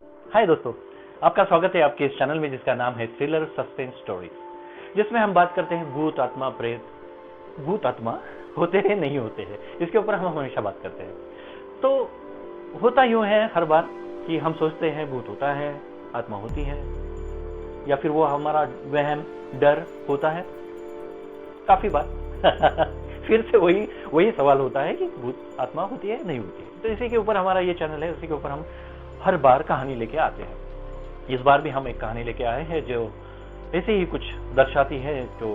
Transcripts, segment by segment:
हाय दोस्तों, आपका स्वागत है आपके इस चैनल में जिसका नाम है थ्रिलर सस्पेंस स्टोरी, जिसमें हम बात करते हैं भूत आत्मा प्रेत। भूत आत्मा होते हैं नहीं होते हैं, इसके ऊपर हम हमेशा बात करते हैं। तो होता यूं है हर बार कि हम सोचते हैं भूत होता है, आत्मा होती है, या फिर वो हमारा वहम डर होता है काफी बार। फिर से वही सवाल होता है कि भूत आत्मा होती है नहीं होती है। तो इसी के ऊपर हमारा ये चैनल है, इसी के ऊपर हम हर बार कहानी लेके आते हैं। इस बार भी हम एक कहानी लेके आए हैं जो ऐसे ही कुछ दर्शाती है। तो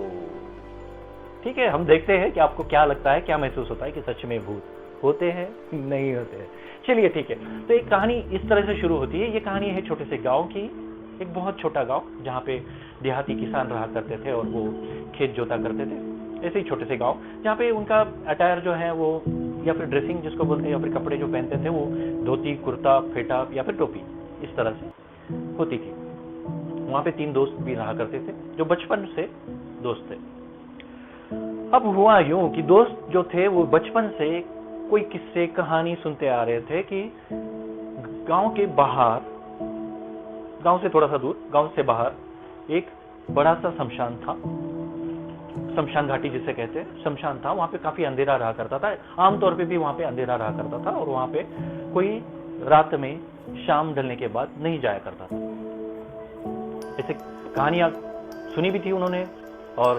ठीक है, हम देखते हैं कि आपको क्या लगता है, क्या महसूस होता है कि सच में भूत होते हैं नहीं होते हैं। चलिए ठीक है, तो एक कहानी इस तरह से शुरू होती है। ये कहानी है छोटे से गांव की, एक बहुत छोटा गांव जहाँ पे देहाती किसान रहा करते थे और वो खेत जोता करते थे। ऐसे ही छोटे से गांव जहाँ पे उनका अटायर जो है वो, या फिर ड्रेसिंग जिसको बोलते हैं, या फिर कपड़े जो पहनते थे वो धोती कुर्ता फेटा या फिर टोपी इस तरह से होती थी। वहां पे 3 दोस्त भी रहा करते थे जो बचपन से दोस्त थे। अब हुआ यूं कि दोस्त जो थे वो बचपन से कोई किस्से कहानी सुनते आ रहे थे कि गांव के बाहर, गांव से थोड़ा सा दूर, गांव से बाहर एक बड़ा सा शमशान था। शमशान घाटी जिसे कहते हैं, शमशान था। वहां पे काफी अंधेरा रहा करता था, आमतौर पे भी वहां पे अंधेरा रहा करता था, और वहां पे कोई रात में शाम ढलने के बाद नहीं जाया करता था। ऐसे कहानियां सुनी भी थी उन्होंने, और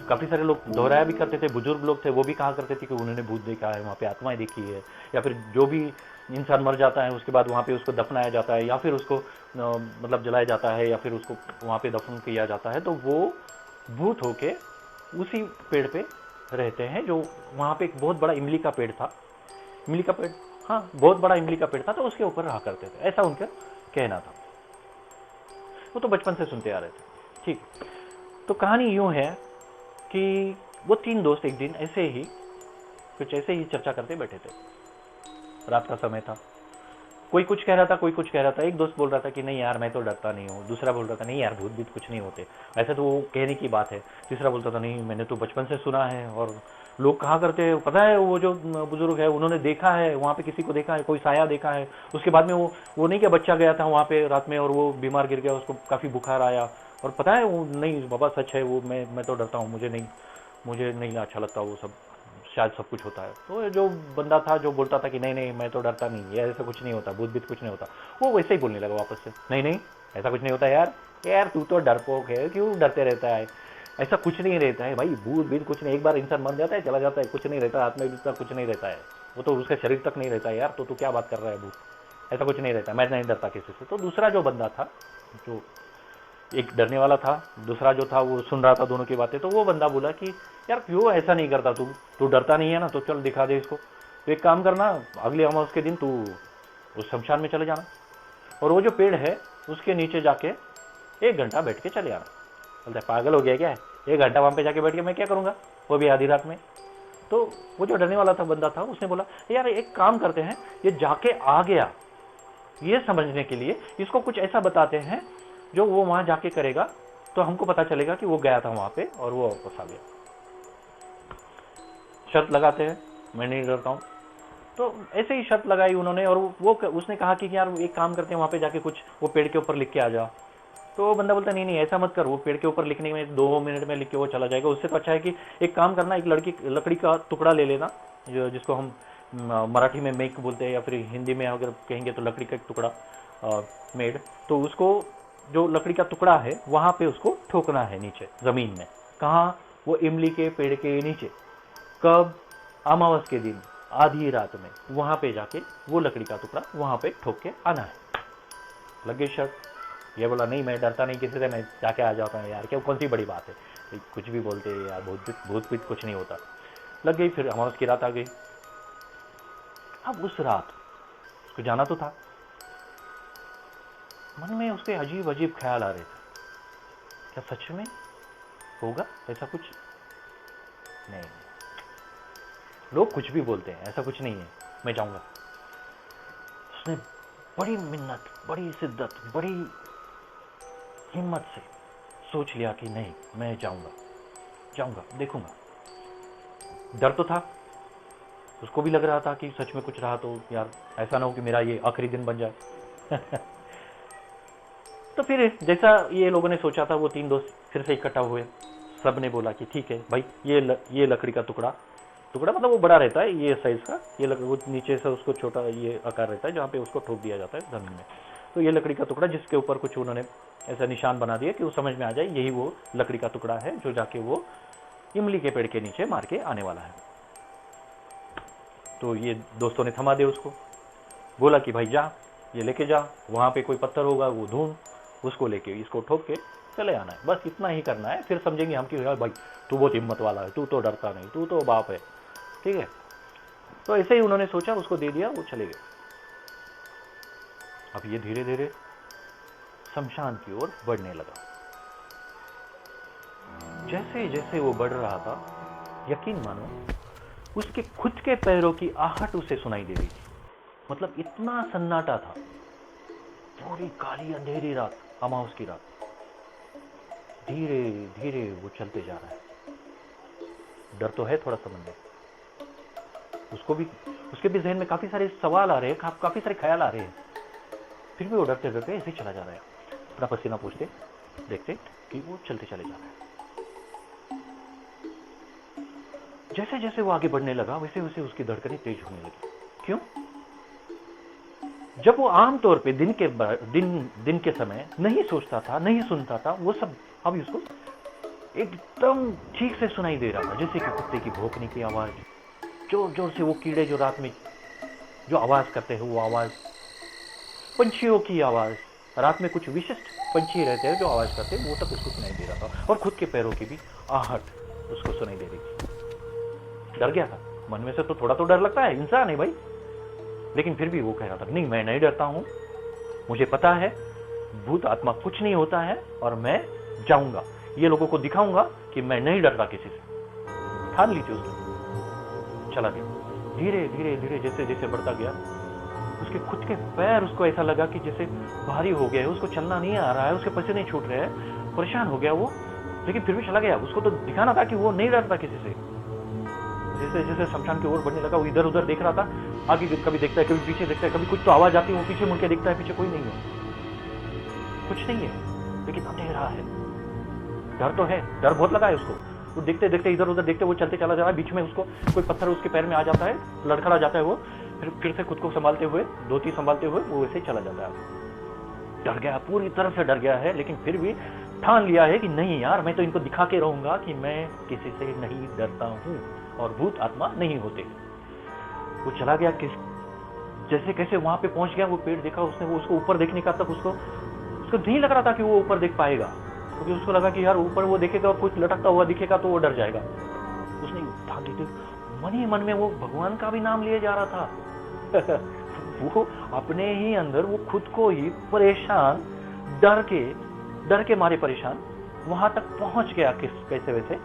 काफी सारे लोग दोहराया भी करते थे। बुजुर्ग लोग थे वो भी कहा करते थे कि उन्होंने भूत देखा है, वहां पे आत्माएं देखी है, या फिर जो भी इंसान मर जाता है उसके बाद वहां पे उसको दफनाया जाता है, या फिर उसको मतलब जलाया जाता है, या फिर उसको वहां पे दफन किया जाता है, तो वो भूत होके उसी पेड़ पे रहते हैं। जो वहां पे एक बहुत बड़ा इमली का पेड़ था, इमली का पेड़, हाँ बहुत बड़ा इमली का पेड़ था, तो उसके ऊपर रहा करते थे, ऐसा उनका कहना था। वो तो बचपन से सुनते आ रहे थे। ठीक, तो कहानी यूं है कि वो 3 दोस्त एक दिन ऐसे ही कुछ ऐसे ही चर्चा करते बैठे थे। रात का समय था, कोई कुछ कह रहा था, कोई कुछ कह रहा था। एक दोस्त बोल रहा था कि नहीं यार मैं तो डरता नहीं हूँ, दूसरा बोल रहा था नहीं यार भूत भूत कुछ नहीं होते, ऐसे तो वो कहने की बात है। तीसरा बोलता था नहीं मैंने तो बचपन से सुना है, और लोग कहा करते हैं, पता है वो जो बुजुर्ग है उन्होंने देखा है, वहाँ पे किसी को देखा है, कोई साया देखा है। उसके बाद में वो नहीं क्या बच्चा गया था वहाँ पे रात में और वो बीमार गिर गया, उसको काफी बुखार आया, और पता है वो नहीं बाबा सच है, वो मैं तो डरता हूँ, मुझे नहीं अच्छा लगता वो सब, शायद सब कुछ होता है। तो ये जो बंदा था जो बोलता था कि नहीं नहीं मैं तो डरता नहीं, ये ऐसा कुछ नहीं होता, भूत भूत कुछ नहीं होता, वो वैसे ही बोलने लगा वापस से, नहीं नहीं ऐसा कुछ नहीं होता यार, यार तू तो डरपोक है, क्यों डरते रहता है, ऐसा कुछ नहीं रहता है भाई, भूत भूत कुछ नहीं, एक बार इंसान मर जाता है चला जाता है, कुछ नहीं रहता, आत्मा भी कुछ नहीं रहता है, वो तो उसका शरीर तक नहीं रहता है यार, तो तू क्या बात कर रहा है, भूत ऐसा कुछ नहीं रहता, मैं नहीं डरता किसी से। तो दूसरा जो बंदा था, जो एक डरने वाला था, दूसरा जो था वो सुन रहा था दोनों की बातें, तो वो बंदा बोला कि यार क्यों ऐसा नहीं करता, तू डरता नहीं है ना, तो चल दिखा दे इसको, तो एक काम करना, अगले अमावस के दिन तू उस शमशान में चले जाना, और वो जो पेड़ है उसके नीचे जाके 1 घंटा बैठ के चले आना। बोलता है पागल हो गया क्या है, 1 घंटा वहां पे जाके बैठ के मैं क्या करूंगा, वो भी आधी रात में। तो वो जो डरने वाला था बंदा था, उसने बोला यार एक काम करते हैं, ये जाके आ गया ये समझने के लिए इसको कुछ ऐसा बताते हैं जो वो वहां जाके करेगा, तो हमको पता चलेगा कि वो गया था वहां पे और वो वापस आ गया। शर्त लगाते हैं, मैं नहीं डरता हूँ। तो ऐसे ही शर्त लगाई उन्होंने, और वो उसने कहा कि यार एक काम करते हैं, वहां पे जाके कुछ वो पेड़ के ऊपर लिख के आ जा। तो वो बंदा बोलता नहीं नहीं ऐसा मत कर, वो पेड़ के ऊपर लिखने में 2 मिनट में लिख के वो चला जाएगा, उससे तो अच्छा है कि एक काम करना, एक लकड़ी का टुकड़ा ले लेना, जिसको हम मराठी में मेक बोलते हैं, या फिर हिंदी में अगर कहेंगे तो लकड़ी का एक टुकड़ा, मेड। तो उसको जो लकड़ी का टुकड़ा है वहां पे उसको ठोकना है नीचे जमीन में। कहा, वो इमली के पेड़ के नीचे। कब, अमावस के दिन आधी रात में वहां पे जाके वो लकड़ी का टुकड़ा वहां पे ठोक के आना है। लगे शर्त। ये बोला नहीं मैं डरता नहीं किसी से, मैं जाके आ जाता हूँ यार, क्या कौन सी बड़ी बात है, कुछ भी बोलते हैं यार, भूत भूत पीत कुछ नहीं होता। लग गई, फिर अमावस की रात आ गई। अब उस रात उसको जाना तो था, मन में उसके अजीब अजीब ख्याल आ रहे थे, क्या सच में होगा ऐसा कुछ, नहीं लोग कुछ भी बोलते हैं, ऐसा कुछ नहीं है, मैं जाऊंगा। उसने बड़ी मिन्नत, बड़ी शिद्दत, बड़ी हिम्मत से सोच लिया कि नहीं मैं जाऊंगा, जाऊंगा देखूंगा। डर तो था, उसको भी लग रहा था कि सच में कुछ रहा तो यार ऐसा ना हो कि मेरा ये आखिरी दिन बन जाए। तो फिर जैसा ये लोगों ने सोचा था, वो 3 दोस्त फिर से इकट्ठा हुए। सब ने बोला कि ठीक है भाई, ये लकड़ी का टुकड़ा मतलब वो बड़ा रहता है ये साइज का, ये वो नीचे से उसको छोटा ये आकार रहता है जहाँ पे उसको ठोक दिया जाता है जमीन में। तो ये लकड़ी का टुकड़ा जिसके ऊपर कुछ उन्होंने ऐसा निशान बना दिया कि वो समझ में आ जाए यही वो लकड़ी का टुकड़ा है जो जाके वो इमली के पेड़ के नीचे मार के आने वाला है। तो ये दोस्तों ने थमा दिया उसको, बोला कि भाई जा, ये लेके जा, वहाँ पे कोई पत्थर होगा वो ढूंढ, उसको लेके इसको ठोक के चले आना है, बस इतना ही करना है। फिर समझेंगे हम कि भाई तू बहुत हिम्मत वाला है, तू तो डरता नहीं, तू तो बाप है, ठीक है। तो ऐसे ही उन्होंने सोचा, उसको दे दिया, वो चले गए। अब ये धीरे धीरे शमशान की ओर बढ़ने लगा। जैसे जैसे वो बढ़ रहा था, यकीन मानो उसके खुद के पैरों की आहट उसे सुनाई दे रही थी। मतलब इतना सन्नाटा था, पूरी काली अंधेरी रात, अमावस की रात। धीरे धीरे वो चलते जा रहा है। डर तो है थोड़ा सा मन में, उसके भी जहन में काफी सारे सवाल आ रहे हैं, काफी सारे ख्याल आ रहे हैं। फिर भी वो डरते डरते ऐसे ही चला जा रहा है, अपना पसीना पूछते देखते कि वो चलते चले जा रहा है। जैसे जैसे वो आगे बढ़ने लगा, वैसे वैसे उसकी धड़कनें तेज होने लगी। क्यों? जब वो आमतौर पे दिन के समय नहीं सोचता था, नहीं सुनता था, वो सब अभी उसको एकदम ठीक से सुनाई दे रहा था। जैसे कि कुत्ते की भौंकने की आवाज, जोर जोर से वो कीड़े जो रात में जो आवाज करते हैं वो आवाज, पंछियों की आवाज, रात में कुछ विशिष्ट पंछी रहते हैं जो आवाज करते हैं, वो तक उसको सुनाई दे रहा था। और खुद के पैरों की भी आहट उसको सुनाई दे रही थी। डर गया था मन में से, तो थोड़ा तो डर लगता है, इंसान है भाई। लेकिन फिर भी वो कह रहा था नहीं, मैं नहीं डरता हूं, मुझे पता है भूत आत्मा कुछ नहीं होता है, और मैं जाऊंगा, ये लोगों को दिखाऊंगा कि मैं नहीं डरता किसी से। ठान ली थी उसने, चला गया। धीरे धीरे धीरे जैसे जैसे बढ़ता गया, उसके खुद के पैर, उसको ऐसा लगा कि जैसे भारी हो गया है, उसको चलना नहीं आ रहा है, उसके पसीने छूट रहे हैं, परेशान हो गया वो। लेकिन फिर भी चला गया, उसको तो दिखाना था कि वो नहीं डरता किसी से। जैसे जैसे शमशान की ओर बढ़ने लगा, वो इधर उधर देख रहा था, आगे कभी देखता है, कभी पीछे देखता है, कभी कुछ तो आवाज आती है, वो पीछे मुड़ के देखता है, पीछे कोई नहीं है, कुछ नहीं है, लेकिन अंधेरा है। डर तो है, डर बहुत लगा है उसको। वो देखते देखते इधर उधर देखते वो चलते चला जा रहा है, बीच में उसको कोई पत्थर उसके पैर में आ जाता है, लड़खड़ा जाता है वो, फिर से खुद को संभालते हुए, धोती संभालते हुए वो वैसे चला जाता है। डर गया, पूरी तरह से डर गया है, लेकिन फिर भी ठान लिया है कि नहीं यार, मैं तो इनको दिखा के रहूंगा कि मैं किसी से नहीं डरता हूं और भूत आत्मा नहीं होते। वो चला गया, जैसे कैसे वहां पे पहुंच गया, वो पेड़ देखा उसने, वो उसको ऊपर देखने का तक उसको नहीं लग रहा था कि वो ऊपर देख पाएगा, क्योंकि उसको लगा कि यार ऊपर वो देखेगा और कुछ लटकता हुआ दिखेगा तो वो डर जाएगा। उसने ठान ली थी, मन ही मन में वो भगवान का भी नाम लिए जा रहा था। वो अपने ही अंदर वो खुद को ही परेशान, डर के मारे परेशान वहां तक पहुंच गया। कैसे वैसे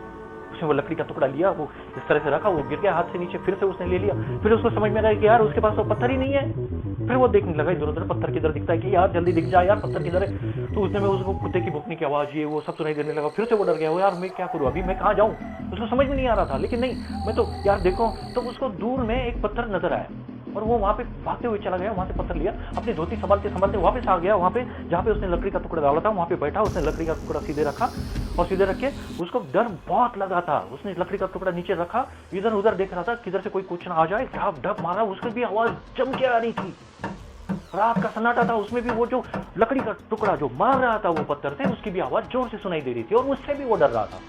उसने वो लकड़ी का टुकड़ा लिया, वो इस तरह से रखा, वो गिर गया हाथ से नीचे, फिर से उसने ले लिया। फिर उसको समझ में आया कि यार उसके पास तो पत्थर ही नहीं है। फिर वो देखने लगा इधर उधर, पत्थर किधर दिखता है कि यार जल्दी दिख जाए यार, पत्थर किधर है। तो उसने में उसको कुत्ते की भौंकने की आवाज, ये वो सब सुनाई देने लगा। फिर से वो डर गया, वो यार मैं क्या करूं, अभी मैं कहाँ जाऊं, उसको समझ में नहीं आ रहा था। लेकिन नहीं, मैं तो यार देखो, तो उसको दूर में एक पत्थर नजर आया और वो वहां पे भागते हुए चला गया, वहां से पत्थर लिया, अपनी धोती संभालते संभालते वापस आ गया वहां पे जहां पे उसने लकड़ी का टुकड़ा डाला था। वहां पे बैठा, उसने लकड़ी का टुकड़ा सीधे रखा और सीधे रख के, उसको डर बहुत लगा था। उसने लकड़ी का टुकड़ा नीचे रखा, इधर उधर देख रहा था किधर से कोई कुछ ना आ जाए। ढप ढप मारा, उसकी भी आवाज जम के आ रही थी। रात का सन्नाटा था, उसमें भी वो जो लकड़ी का टुकड़ा जो मार रहा था वो पत्थर से, उसकी भी आवाज जोर से सुनाई दे रही थी और उससे भी वो डर रहा था।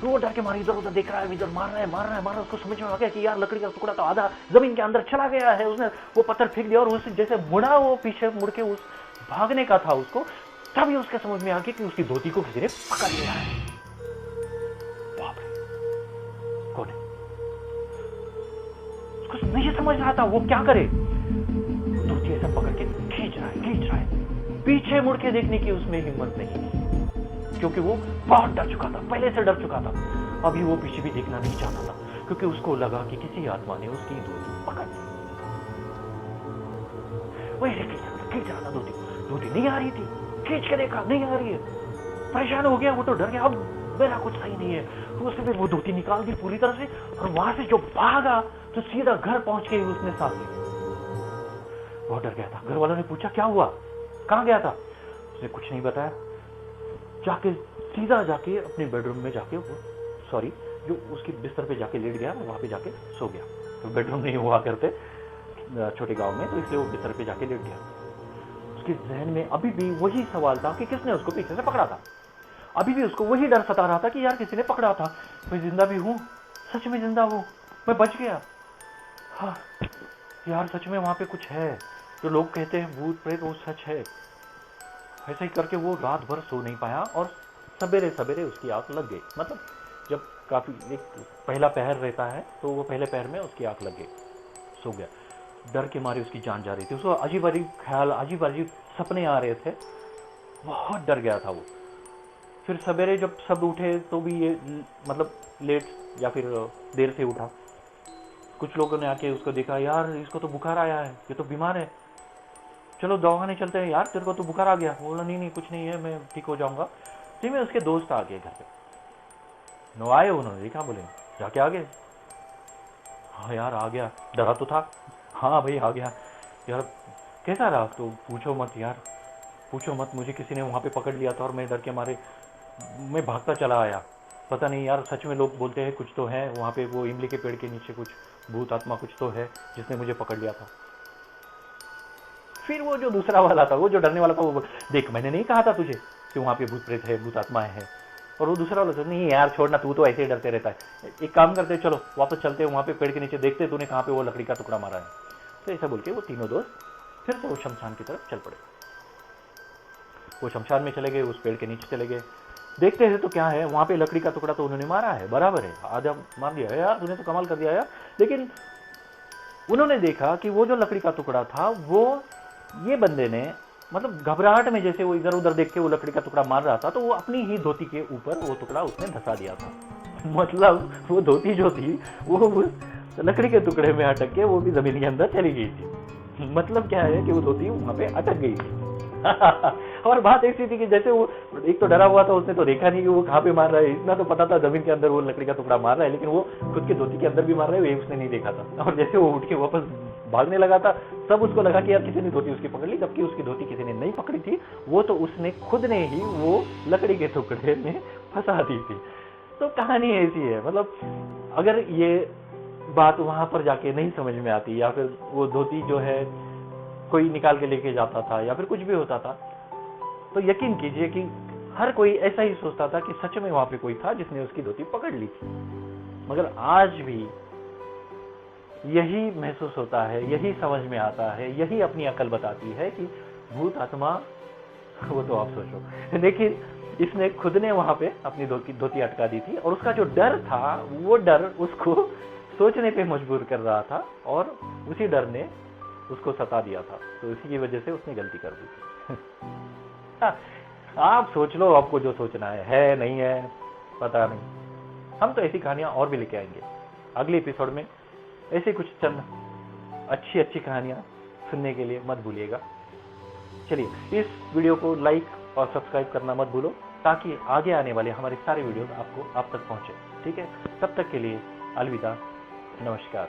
तो वो डर के मारे इधर उधर देख रहा है, इधर मार रहा है। उसको समझ में आ गया कि यार लकड़ी का टुकड़ा तो आधा जमीन के अंदर चला गया है। उसने वो पत्थर फेंक दिया और उससे जैसे मुड़ा, वो पीछे मुड़ के उस भागने का था उसको, तभी उसके समझ में आ गया कि उसकी धोती को किसी ने पकड़ लिया है। बाप रे, कौन है? उसको नहीं समझ रहा था वो क्या करे। धोती ऐसा पकड़ के खींच रहा है। पीछे मुड़ के देखने की उसमें हिम्मत नहीं, क्योंकि वो बहुत डर चुका था, पहले से डर चुका था। अभी वो पीछे भी देखना नहीं चाहता था, क्योंकि उसको लगा कि किसी आत्मा ने उसकी धोती पकड़ ली। वैसे खींच रहा था, धोती नहीं आ रही थी, खींच के देखा नहीं आ रही है, परेशान हो गया, वो तो डर गया, अब मेरा कुछ सही नहीं है। तो उसने फिर वो धोती निकाल दी पूरी तरह से और वहां से जो भागा तो सीधा घर पहुंच के उसने सांस ली। बहुत डर गया था। घर वालों ने पूछा क्या हुआ, कहां गया था? उसने कुछ नहीं बताया, जाके सीधा जाके अपने बेडरूम में जाके वो सॉरी जो उसकी बिस्तर पे जाके लेट गया, वहां पे जाके सो गया। तो बेडरूम नहीं हुआ करते छोटे गांव में, तो इसलिए वो बिस्तर पे जाके लेट गया। उसके जहन में अभी भी वही सवाल था कि किसने उसको पीछे से पकड़ा था। अभी भी उसको वही डर सता रहा था कि यार किसी ने पकड़ा था, मैं जिंदा भी हूं, सच में जिंदा हूं, मैं बच गया। हाँ यार सच में वहां पे कुछ है, जो लोग कहते हैं भूत प्रेत वो सच है। ऐसे ही करके वो रात भर सो नहीं पाया और सवेरे सवेरे उसकी आंख लग गई। मतलब जब काफी एक पहला पहर रहता है तो वो पहले पहर में उसकी आंख लग गई, सो गया। डर के मारे उसकी जान जा रही थी, उसको अजीब अजीब ख्याल, अजीब अजीब सपने आ रहे थे, बहुत डर गया था वो। फिर सवेरे जब सब उठे तो भी ये मतलब लेट या फिर देर से उठा। कुछ लोगों ने आके उसको देखा, यार इसको तो बुखार आया है, ये तो बीमार है, चलो दवाखाने चलते हैं, यार तेरे को तो बुखार आ गया। बोला नहीं नहीं कुछ नहीं है, मैं ठीक हो जाऊंगा। जी में उसके दोस्त आ गए घर पे, नो आए, उन्होंने देखा, बोले जाके आ गए। हाँ यार आ गया, डरा तो था। हाँ भाई आ गया यार, कैसा रहा? तो पूछो मत यार, पूछो मत, मुझे किसी ने वहां पे पकड़ लिया था और मैं डर के मारे मैं भागता चला आया। पता नहीं यार, सच में लोग बोलते हैं कुछ तो है वहां पे, वो इमली के पेड़ के नीचे कुछ भूत आत्मा कुछ तो है जिसने मुझे पकड़ लिया था। फिर वो जो दूसरा वाला था, वो जो डरने वाला था, वो देख मैंने नहीं कहा था तुझे कि वहां पे भूत प्रेत है, भूत आत्माएं है। और वो दूसरा वाला था, नहीं यार छोड़ना, तू तो ऐसे ही डरते रहता है, एक काम करते चलो वापस चलते हैं, वहां पे पेड़ के नीचे देखते तूने कहाँ पे वो लकड़ी का टुकड़ा मारा है। तो ऐसा बोल के वो तीनों दोस्त फिर से वो शमशान की तरफ चल पड़े। वो शमशान में चले गए, उस पेड़ के नीचे चले गए, देखते हैं तो क्या है वहां पे लकड़ी का टुकड़ा तो उन्होंने मारा है, बराबर है, आधा मार दिया है। यार तूने तो कमाल कर दिया यार। लेकिन उन्होंने देखा कि वो जो लकड़ी का टुकड़ा था वो ये बंदे ने मतलब घबराहट में जैसे वो इधर उधर देख के वो लकड़ी का टुकड़ा मार रहा था, तो वो अपनी ही धोती के ऊपर वो टुकड़ा उसने धसा दिया था। मतलब वो धोती जो थी वो उस लकड़ी के टुकड़े में अटक के वो भी जमीन के अंदर चली गई थी। मतलब क्या है कि वो धोती वहां पे अटक गई थी। और बात ऐसी थी कि जैसे वो एक तो डरा हुआ था, उसने तो देखा नहीं कि वो कहाँ पे मार रहा है, इतना तो पता था जमीन के अंदर वो लकड़ी का टुकड़ा मार रहा है, लेकिन वो खुद के धोती के अंदर भी मार रहा है, ये उसने नहीं देखा था। और जैसे वो उठ के वापस भागने लगा था, सब उसको लगा कि यार किसी ने धोती उसकी पकड़ ली, जबकि उसकी धोती किसी ने नहीं पकड़ी थी, वो तो उसने खुद ने ही वो लकड़ी के टुकड़े में फंसा दी थी। तो कहानी ऐसी है। मतलब अगर ये बात वहां पर जाके नहीं समझ में आती, या फिर वो धोती जो है कोई निकाल के लेके जाता था, या फिर कुछ भी होता था, तो यकीन कीजिए कि हर कोई ऐसा ही सोचता था कि सच में वहां पे कोई था जिसने उसकी धोती पकड़ ली थी। मगर आज भी यही महसूस होता है, यही समझ में आता है, यही अपनी अकल बताती है कि भूत आत्मा, वो तो आप सोचो। लेकिन इसने खुद ने वहां पे अपनी धोती अटका दी थी, और उसका जो डर था वो डर उसको सोचने पे मजबूर कर रहा था, और उसी डर ने उसको सता दिया था। तो इसी की वजह से उसने गलती कर दी थी। आप सोच लो, आपको जो सोचना है नहीं है पता नहीं। हम तो ऐसी कहानियां और भी लेके आएंगे अगले एपिसोड में। ऐसे कुछ चंद अच्छी अच्छी कहानियां सुनने के लिए मत भूलिएगा। चलिए इस वीडियो को लाइक और सब्सक्राइब करना मत भूलो, ताकि आगे आने वाले हमारे सारे वीडियोस आपको आप तक पहुंचे। ठीक है, तब तक के लिए अलविदा, नमस्कार।